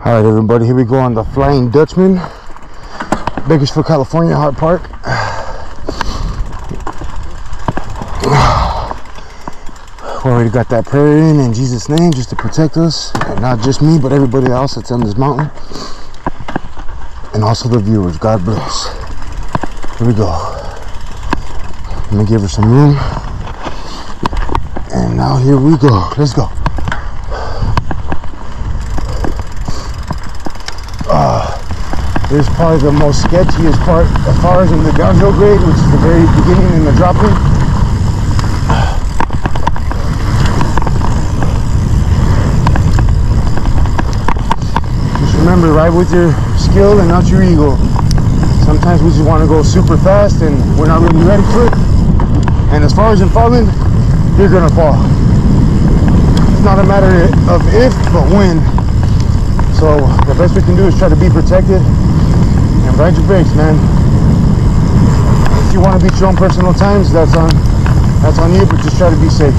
All right, everybody, here we go on the Flying Dutchman, Bakersfield, California, Hart Park. We already got that prayer in Jesus' name, just to protect us, and not just me, but everybody else that's on this mountain, and also the viewers. God bless. Here we go. Let me give her some room, and now here we go. Let's go. This is probably the most sketchiest part as far as in the downhill grade, which is the very beginning in the drop-in. Just remember, ride with your skill and not your ego. Sometimes we just want to go super fast and we're not really ready for it. And as far as in falling, you're gonna fall. It's not a matter of if, but when. So the best we can do is try to be protected and ride your brakes, man. If you want to beat your own personal times, that's on you, but just try to be safe.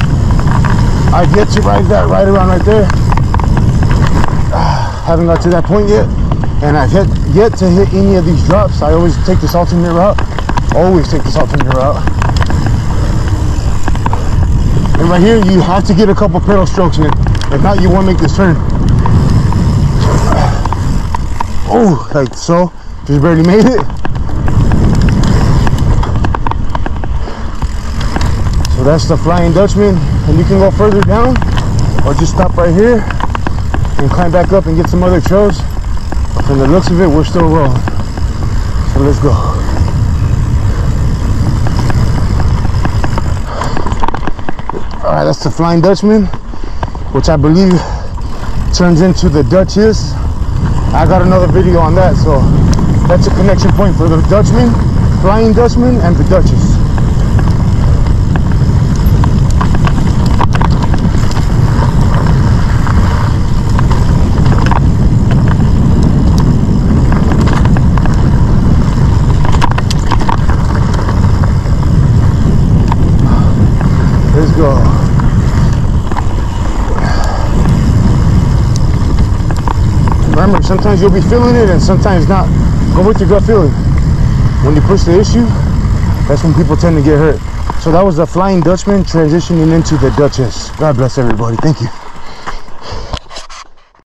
I've yet to ride that right around right there. Haven't got to that point yet, and I've yet to hit any of these drops. I always take this alternate route. Always take this alternate route. And right here, you have to get a couple pedal strokes in. If not, you won't make this turn. Oh, like so. Just barely made it. So that's the Flying Dutchman, and you can go further down or just stop right here and climb back up and get some other trails. But from the looks of it, we're still rolling. So let's go. Alright, that's the Flying Dutchman, which I believe turns into the Duchess. I got another video on that, so that's a connection point for the Dutchman, Flying Dutchman, and the Duchess. Let's go. Remember, sometimes you'll be feeling it and sometimes not. Go with your gut feeling. When you push the issue, that's when people tend to get hurt. So that was the Flying Dutchman transitioning into the Duchess. God bless everybody. Thank you.